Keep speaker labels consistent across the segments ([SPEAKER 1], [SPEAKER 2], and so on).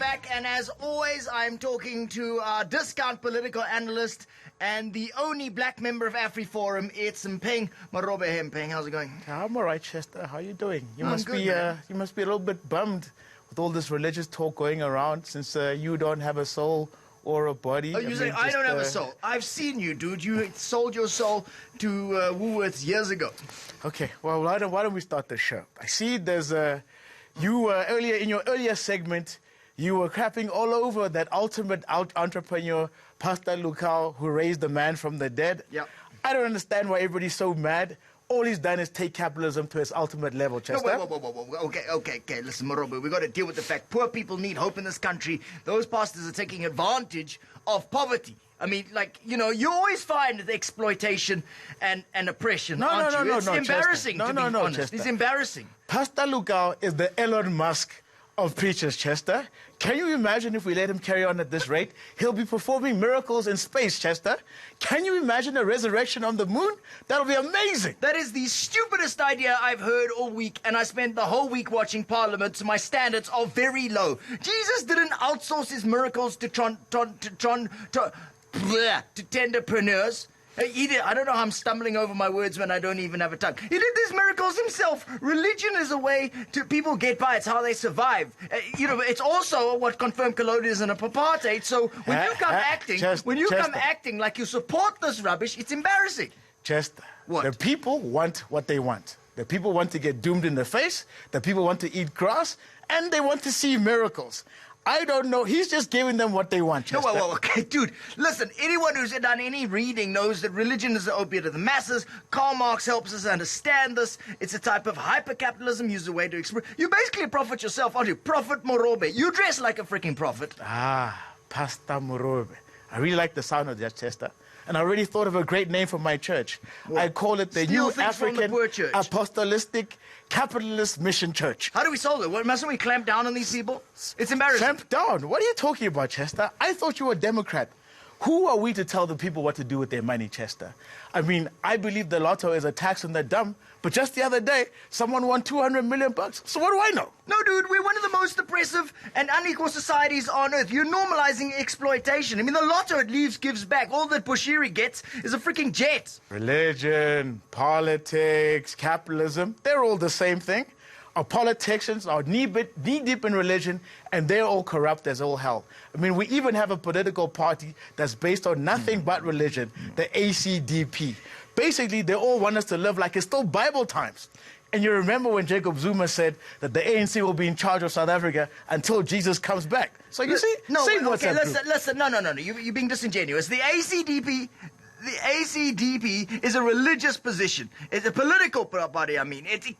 [SPEAKER 1] back, and as always, I'm talking to our discount political analyst and the only black member of AfriForum. It's Mpheng. Marobe. Hey, Mpheng, how's it going?
[SPEAKER 2] I'm all right, Chester. How you doing? You
[SPEAKER 1] I'm
[SPEAKER 2] must
[SPEAKER 1] good,
[SPEAKER 2] be you must be a little bit bummed with all this religious talk going around, since you don't have a soul or a body.
[SPEAKER 1] Oh, you say I don't have a soul? I've seen you, dude. You sold your soul to Woolworths years ago.
[SPEAKER 2] Okay, well, why don't we start the show? I see there's you earlier in your earlier segment, you were crapping all over that ultimate entrepreneur, Pastor Lukau, who raised the man from the dead.
[SPEAKER 1] Yeah.
[SPEAKER 2] I don't understand why everybody's so mad. All he's done is take capitalism to its ultimate level, Chester.
[SPEAKER 1] No, whoa. Okay. Listen, Marobe, we got to deal with the fact poor people need hope in this country. Those pastors are taking advantage of poverty. I mean, like, you know, you always find the exploitation and oppression, aren't you? It's embarrassing, to be honest.
[SPEAKER 2] Chester.
[SPEAKER 1] It's embarrassing.
[SPEAKER 2] Pastor Lukau is the Elon Musk of preachers, Chester. Can you imagine if we let him carry on at this rate? He'll be performing miracles in space, Chester. Can you imagine a resurrection on the moon? That'll be amazing.
[SPEAKER 1] That is the stupidest idea I've heard all week, and I spent the whole week watching Parliament, so my standards are very low. Jesus didn't outsource his miracles to tenderpreneurs. He did. I don't know how I'm stumbling over my words when I don't even have a tongue. He did these miracles himself. Religion is a way to people get by. It's how they survive. It's also what confirmed colonialism and apartheid. So when you come acting like you support this rubbish, it's embarrassing.
[SPEAKER 2] Chester,
[SPEAKER 1] what?
[SPEAKER 2] The people want what they want. The people want to get doomed in the face. The people want to eat grass, and they want to see miracles. I don't know. He's just giving them what they want, Chester.
[SPEAKER 1] No, okay, dude. Listen, anyone who's done any reading knows that religion is the opiate of the masses. Karl Marx helps us understand this. It's a type of hyper-capitalism used as a way to express... You're basically a prophet yourself, aren't you? Prophet Morobe. You dress like a freaking prophet.
[SPEAKER 2] Pastor Morobe. I really like the sound of that, Chester. And I already thought of a great name for my church.
[SPEAKER 1] What?
[SPEAKER 2] I call it the New African Apostolic Capitalist Mission Church.
[SPEAKER 1] How do we solve it? Mustn't we clamp down on these people? It's embarrassing.
[SPEAKER 2] Clamp down? What are you talking about, Chester? I thought you were a Democrat. Who are we to tell the people what to do with their money, Chester? I mean, I believe the lotto is a tax on the dumb, but just the other day, someone won $200 million. So what do I know?
[SPEAKER 1] No, dude, we're one of the most oppressive and unequal societies on earth. You're normalizing exploitation. I mean, the lotto at least gives back. All that Bushiri gets is a freaking jet.
[SPEAKER 2] Religion, politics, capitalism, they're all the same thing. Our politicians are knee-deep in religion, and they're all corrupt as all hell. I mean, we even have a political party that's based on nothing but religion, the ACDP. Basically, they all want us to live like it's still Bible times. And you remember when Jacob Zuma said that the ANC will be in charge of South Africa until Jesus comes back. So you see,
[SPEAKER 1] listen, no. You're being disingenuous. The ACDP is a religious position. It's a political party, I mean. It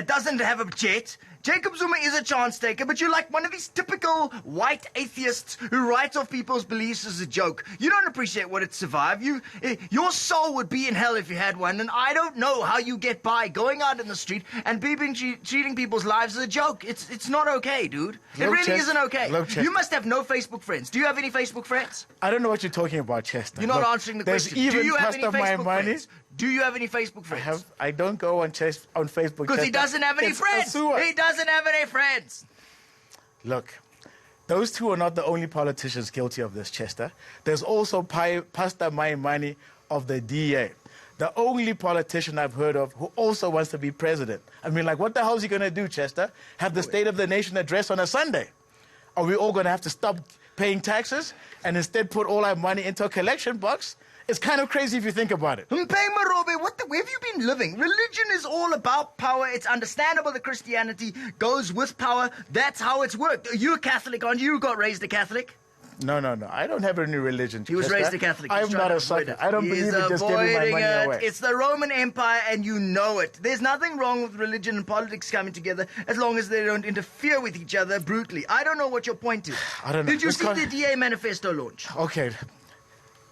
[SPEAKER 1] doesn't have a jet. Jacob Zuma is a chance taker, but you're like one of these typical white atheists who writes off people's beliefs as a joke. You don't appreciate what it survived. Your soul would be in hell if you had one, and I don't know how you get by going out in the street and treating people's lives as a joke. It's not okay, dude. It really isn't okay. You must have no Facebook friends. Do you have any Facebook friends?
[SPEAKER 2] I don't know what you're talking about, Chester.
[SPEAKER 1] You're not answering the question. Do you have any Facebook friends? Do you have any Facebook friends?
[SPEAKER 2] I don't go on Facebook.
[SPEAKER 1] Because he doesn't have any friends. He doesn't have any friends.
[SPEAKER 2] Look, those two are not the only politicians guilty of this, Chester. There's also Pastor Maimane of the DA. The only politician I've heard of who also wants to be president. I mean, like, what the hell is he going to do, Chester? Have the State of the Nation address on a Sunday? Are we all going to have to stop paying taxes and instead put all our money into a collection box? It's kind of crazy if you think about it.
[SPEAKER 1] Mpheng Marobe, where have you been living? Religion is all about power. It's understandable that Christianity goes with power. That's how it's worked. You're a Catholic, aren't you? You got raised a Catholic?
[SPEAKER 2] No. I don't have any religion.
[SPEAKER 1] He was raised a Catholic.
[SPEAKER 2] I'm not a sucker. I don't believe in just giving my money away.
[SPEAKER 1] It's the Roman Empire, and you know it. There's nothing wrong with religion and politics coming together as long as they don't interfere with each other brutally. I don't know what your point is.
[SPEAKER 2] I don't know.
[SPEAKER 1] Did you see the DA manifesto launch?
[SPEAKER 2] Okay.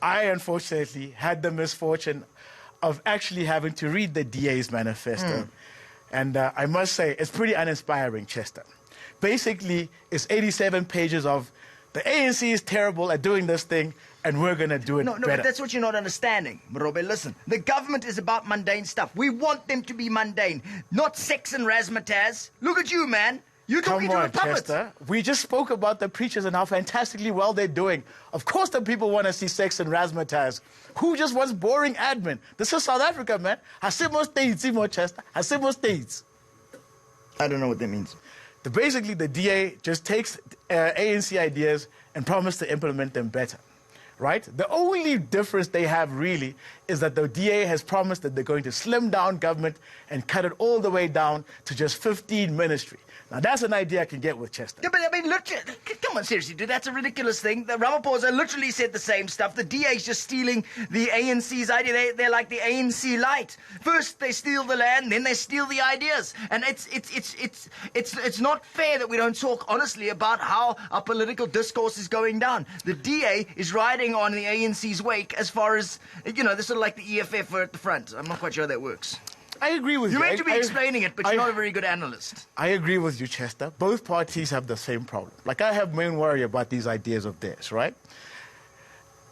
[SPEAKER 2] I, unfortunately, had the misfortune of actually having to read the DA's manifesto. And I must say, it's pretty uninspiring, Chester. Basically, it's 87 pages of the ANC is terrible at doing this thing, and we're going to do it better.
[SPEAKER 1] No, but that's what you're not understanding, Marobe. Listen, the government is about mundane stuff. We want them to be mundane, not sex and razzmatazz. Look at you, man. You're talking
[SPEAKER 2] Come
[SPEAKER 1] to
[SPEAKER 2] on,
[SPEAKER 1] a puppet.
[SPEAKER 2] Chester. We just spoke about the preachers and how fantastically well they're doing. Of course the people want to see sex and razzmatazz. Who just wants boring admin? This is South Africa, man. Hasimo states, Chester. Hasimo states.
[SPEAKER 1] I don't know what that means.
[SPEAKER 2] Basically, the DA just takes ANC ideas and promises to implement them better, right? The only difference they have really is that the DA has promised that they're going to slim down government and cut it all the way down to just 15 ministry. Now, that's an idea I can get with Chester.
[SPEAKER 1] Yeah, but I mean, literally, come on, seriously, dude, that's a ridiculous thing. The Ramaphosa literally said the same stuff. The DA's just stealing the ANC's idea. They're like the ANC light. First, they steal the land, then they steal the ideas. And it's not fair that we don't talk honestly about how our political discourse is going down. The DA is riding on the ANC's wake as far as, you know, they're sort of like the EFF are at the front. I'm not quite sure how that works.
[SPEAKER 2] I agree with you.
[SPEAKER 1] You're meant to be explaining it, but you're not a very good analyst.
[SPEAKER 2] I agree with you, Chester. Both parties have the same problem. Like, I have main worry about these ideas of theirs, right?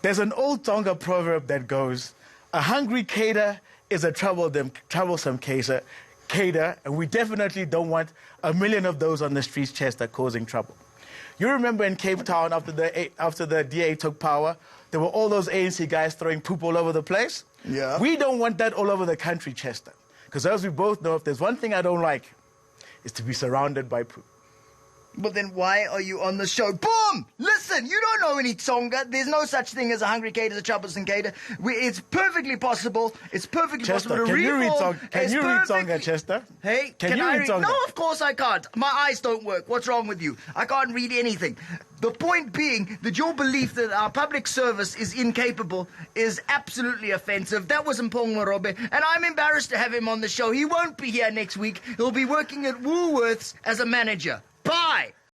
[SPEAKER 2] There's an old Tonga proverb that goes, a hungry cater is a troublesome cater, and we definitely don't want a million of those on the streets, Chester, causing trouble. You remember in Cape Town, after the DA took power, there were all those ANC guys throwing poop all over the place?
[SPEAKER 1] Yeah.
[SPEAKER 2] We don't want that all over the country, Chester. Because as we both know, if there's one thing I don't like, it's to be surrounded by poop.
[SPEAKER 1] But then why are you on the show? Boom! Listen, you don't know any Tonga. There's no such thing as a hungry cater, a troublesome cater. It's perfectly possible. It's perfectly possible to
[SPEAKER 2] Chester, can you read Tonga, Chester?
[SPEAKER 1] Hey,
[SPEAKER 2] can you read Tonga?
[SPEAKER 1] No, of course I can't. My eyes don't work. What's wrong with you? I can't read anything. The point being that your belief that our public service is incapable is absolutely offensive. That was Mpheng Morobe, and I'm embarrassed to have him on the show. He won't be here next week. He'll be working at Woolworths as a manager.